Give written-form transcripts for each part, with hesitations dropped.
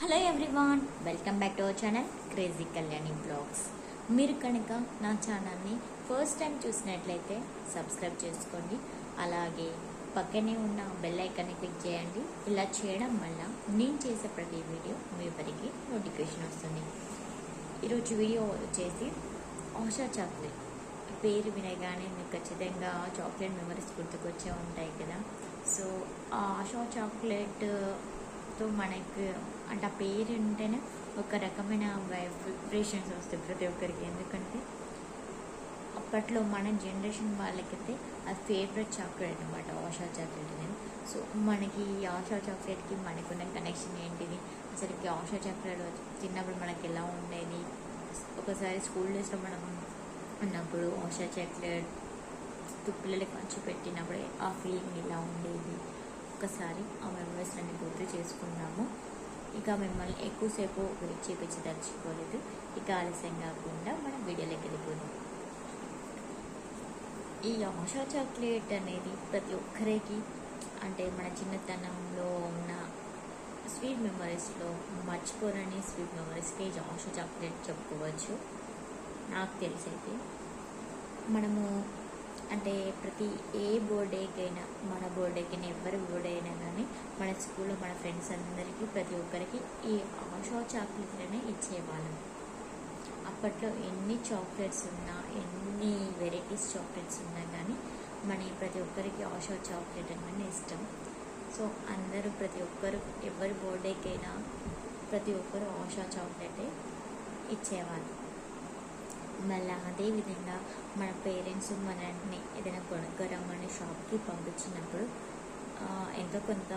Hello everyone, welcome back to our channel crazy Kalyani blogs. మీరు కనుక నా ఛానల్ని ఫస్ట్ టైం చూసినట్లయితే సబ్స్క్రైబ్ చేసుకోండి. అలాగే పక్కనే ఉన్న బెల్ ఐకాన్ని క్లిక్ చేయండి. ఇలా చేయడం వల్ల నేను చేసే ప్రతి వీడియో మీ వరకు నోటిఫికేషన్ వస్తుంది. ఈరోజు వీడియో వచ్చేసి ఆశా చాక్లెట్. పేరు వినగానే మీకు ఖచ్చితంగా చాక్లెట్ మెమరీస్ గుర్తుకొచ్చే ఉంటాయి కదా. సో ఆ ఆశా చాక్లెట్తో మనకు అంటే ఆ పేరు ఉంటేనే ఒక రకమైన వైబ్రేషన్స్ వస్తాయి ప్రతి ఒక్కరికి. ఎందుకంటే అప్పట్లో మన జనరేషన్ వాళ్ళకైతే అది ఫేవరెట్ చాక్లెట్ అనమాట, ఆశా చాక్లెట్ అనేది. సో మనకి ఈ ఆశా చాక్లెట్కి మనకున్న కనెక్షన్ ఏంటిది, అసలుకి ఆశా చాక్లెట్ తిన్నప్పుడు మనకి ఎలా ఉండేది, ఒకసారి స్కూల్ డేస్లో మనం ఉన్నప్పుడు ఆశా చాక్లెట్ పిల్లలకి మంచి పెట్టినప్పుడు ఆ ఫీలింగ్ ఎలా ఉండేది, ఒకసారి ఆ మెమరీస్ అన్ని గుర్తు చేసుకున్నాము. ఇక మిమ్మల్ని ఎక్కువసేపు చేపించి తలుచుకోలేదు. ఇక ఆలస్యం కాకుండా మనం వీడియోలోకి వెళ్ళిపోదాం. ఈ ఆశా చాక్లెట్ అనేది ప్రతి ఒక్కరికి అంటే మన చిన్నతనంలో ఉన్న స్వీట్ మెమరీస్లో మర్చిపోరని స్వీట్ మెమరీస్కి ఆశా చాక్లెట్ చెప్పుకోవచ్చు. నాకు తెలిసైతే మనము అంటే ప్రతి ఏ బర్త్డేకైనా, మన బర్త్డేకైనా ఎవరి బర్త్డే అయినా కానీ మన స్కూల్లో మన ఫ్రెండ్స్ అందరికీ ప్రతి ఒక్కరికి ఈ ఆశా చాక్లెట్లనే ఇచ్చేవాళ్ళం. అప్పట్లో ఎన్ని చాక్లెట్స్ ఉన్నా, ఎన్ని వెరైటీస్ చాక్లెట్స్ ఉన్నా కానీ మన ప్రతి ఒక్కరికి ఆశా చాక్లెట్ అంటే ఇష్టం. సో అందరూ ప్రతి ఒక్కరు ఎవరి బర్త్డేకైనా ప్రతి ఒక్కరు ఆశా చాక్లెటే ఇచ్చేవాళ్ళు. మళ్ళీ అదేవిధంగా మన పేరెంట్స్ మనల్ని ఏదైనా కొనుక్కరమ్మని షాప్కి పంపించినప్పుడు ఎంతో కొంత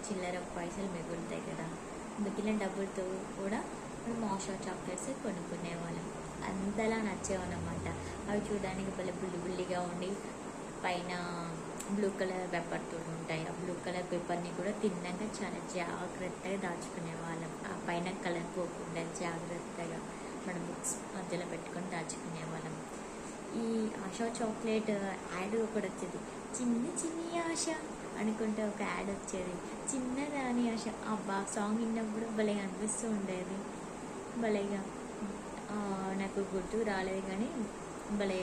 చిల్లర పైసలు మిగులుతాయి కదా, మిగిలిన డబ్బులతో కూడా మనం ఆశా చాక్లెట్స్ కొనుక్కునేవాళ్ళం. అంతలా నచ్చేవన్నమాట. అవి చూడడానికి భలే బుల్లిగా ఉండి పైన బ్లూ కలర్ పేపర్తో ఉంటాయి. ఆ బ్లూ కలర్ పేపర్ని కూడా తిన్నాక చాలా జాగ్రత్తగా దాచుకునేవాళ్ళం. ఆ పైన కలర్ పోకుండా జాగ్రత్తగా మన బుక్స్ మధ్యలో పెట్టుకొని దాచుకునేవాళ్ళం. ఈ ఆశా చాక్లెట్ యాడ్ ఒకటి వచ్చేది, చిన్ని చిన్ని ఆశ అనుకుంటే ఒక యాడ్ వచ్చేది, చిన్నదాని ఆశ. ఆ సాంగ్ విన్నప్పుడు భలే అనిపిస్తూ ఉండేది. భలేగా నాకు గుర్తుకు రాలేదు కానీ భలే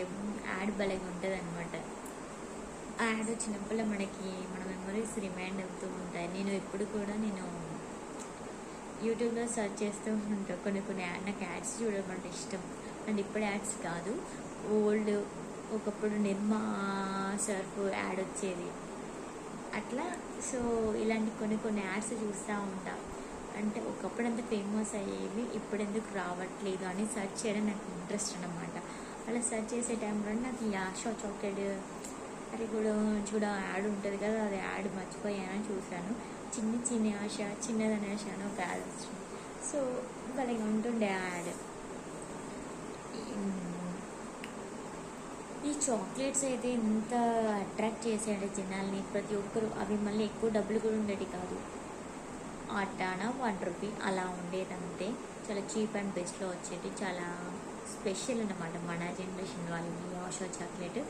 యాడ్ భలేగా ఉంటుంది అనమాట. ఆ యాడ్ వచ్చినప్పుడు మనకి మన మెమరీస్ రిమైండ్ అవుతూ ఉంటాయి. నేను ఎప్పుడు కూడా యూట్యూబ్లో సెర్చ్ చేస్తూ ఉంటాను. కొన్ని నాకు యాడ్స్ చూడడం అంటే ఇష్టం. అండ్ ఇప్పుడు యాడ్స్ కాదు, ఓల్డ్ ఒకప్పుడు నిర్మా సర్ఫ్ యాడ్ వచ్చేది అట్లా. సో ఇలాంటి కొన్ని యాడ్స్ చూస్తూ ఉంటా. అంటే ఒకప్పుడు అంత ఫేమస్ అయ్యేవి, ఇప్పుడు ఎందుకు రావట్లేదు అని సెర్చ్ చేయడం నాకు ఇంట్రెస్ట్ అన్నమాట. అలా సెర్చ్ చేసే టైంలో నాకు ఈ ఆశా చాక్లెట్ అది కూడా యాడ్ ఉంటుంది కదా, అది యాడ్ మర్చిపోయానని చూశాను. చిన్ని చిన్ని ఆశ, చిన్నదని ఆశ అని ఒక యాడ్ వచ్చింది. సో భలే ఉంటుండే యాడ్. ఈ చాక్లెట్స్ అయితే ఎంత అట్రాక్ట్ చేసాడు జనాల్ని. ప్రతి ఒక్కరు అవి మళ్ళీ ఎక్కువ డబ్బులు కూడా ఉండేవి కాదు, ఆటానా ₹1 అలా ఉండేదంతే. చాలా చీప్ అండ్ బెస్ట్లో వచ్చేది, చాలా స్పెషల్ అన్నమాట మన జనరేషన్ వాళ్ళకి ఆశా చాక్లెట్.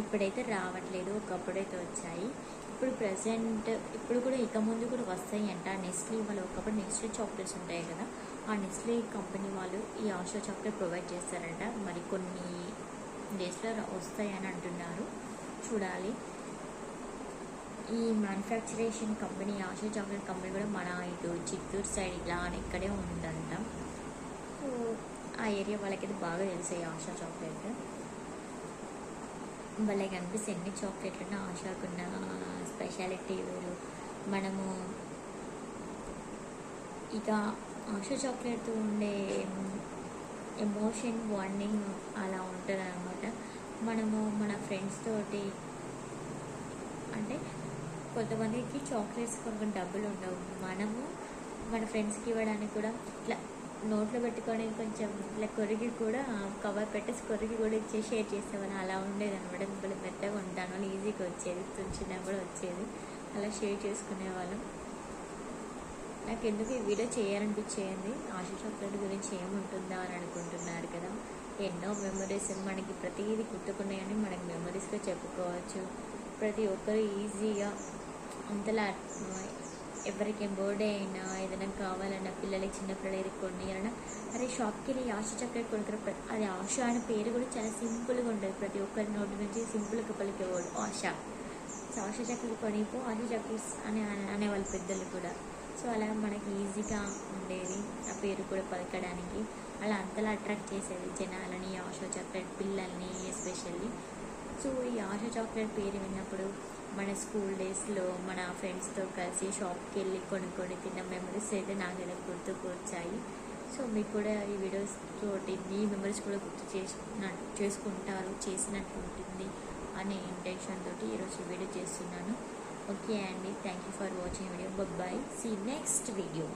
ఇప్పుడైతే రావట్లేదు, ఒకప్పుడైతే వచ్చాయి. ఇప్పుడు ప్రజెంట్ ఇప్పుడు కూడా ఇక ముందు కూడా వస్తాయి అంట. నెస్లీ వాళ్ళు ఒకప్పుడు నెస్లీ చాక్లెట్స్ ఉంటాయి కదా, ఆ నెస్లీ కంపెనీ వాళ్ళు ఈ ఆశా చాక్లెట్ ప్రొవైడ్ చేస్తారంట. మరి కొన్ని డేస్లో వస్తాయి అని అంటున్నారు, చూడాలి. ఈ మ్యానుఫ్యాక్చరేషన్ కంపెనీ ఆశా చాక్లెట్ కంపెనీ కూడా మన ఇటు చిత్తూరు సైడ్ ఇలా అని ఇక్కడే ఉందంట. సో ఆ ఏరియా వాళ్ళకైతే బాగా తెలిసాయి ఆశా చాక్లెట్. భలే కనిపిస్తే ఎన్ని చాక్లెట్లున్నా ఆశాకున్న స్పెషాలిటీ వేరు. మనము ఇక ఆశా చాక్లెట్తో ఉండే ఎమోషన్ బాండింగ్ అలా ఉంటుంది అనమాట. మనము మన ఫ్రెండ్స్ తోటి అంటే కొంతమందికి చాక్లెట్స్ కొన్ని డబ్బులు ఉండవు, మనము మన ఫ్రెండ్స్కి ఇవ్వడానికి కూడా ఇట్లా నోట్లో పెట్టుకొని కొంచెం ఇట్లా కొరిగి కూడా కవర్ పెట్టేసి కొరిగి కూడా షేర్ చేసేవాళ్ళం. అలా ఉండేది అనమాట. ఇప్పుడు మెత్తగా ఉంటాను వాళ్ళు ఈజీగా వచ్చేది, తుంచినా కూడా వచ్చేది, అలా షేర్ చేసుకునేవాళ్ళం. నాకు ఎందుకు ఈ వీడియో చేయాలనిపించేది, ఆశా చాక్లెట్ గురించి ఏముంటుందా అని అనుకుంటున్నారు కదా. ఎన్నో మెమరీస్ మనకి ప్రతిదీ గుర్తుకున్నాయని మనకి మెమరీస్గా చెప్పుకోవచ్చు. ప్రతి ఒక్కరు ఈజీగా అంతలా ఎవరికి బర్త్డే అయినా ఏదైనా కావాలన్నా పిల్లలకి చిన్న పిల్లలకి కొనియాలన్నా అరే షాప్కి వెళ్ళి ఆశ చాక్లెట్ కొనుక్కర. అది ఆశ అనే పేరు కూడా చాలా సింపుల్గా ఉంటుంది, ప్రతి ఒక్కరి నోటి నుంచి సింపుల్గా పలికేవాడు ఆశ. సో ఆశ చాక్లెట్ కొనిపో, ఆశ చాక్లెట్స్ అని అనేవాళ్ళు పెద్దలు కూడా. సో అలా మనకి ఈజీగా ఉండేది ఆ పేరు కూడా పలకడానికి. అలా అంతలా అట్రాక్ట్ చేసేది జనాలని ఆశ చాక్లెట్, పిల్లల్ని ఎస్పెషల్లీ. సో ఈ ఆశ చాక్లెట్ పేరు విన్నప్పుడు మన స్కూల్ డేస్లో మన ఫ్రెండ్స్తో కలిసి షాప్కి వెళ్ళి కొనుక్కొని తిన్న మెమరీస్ అయితే నాకైతే గుర్తుకు వచ్చాయి. సో మీకు కూడా ఈ వీడియోస్ తోటి మీ మెమరీస్ కూడా గుర్తు చేసుకుంటారు, చేసినట్టు ఉంటుంది అనే ఇంటెన్షన్ తోటి ఈరోజు వీడియో చేస్తున్నాను. ఓకే అండి, thank you for watching video. Bye, see next video.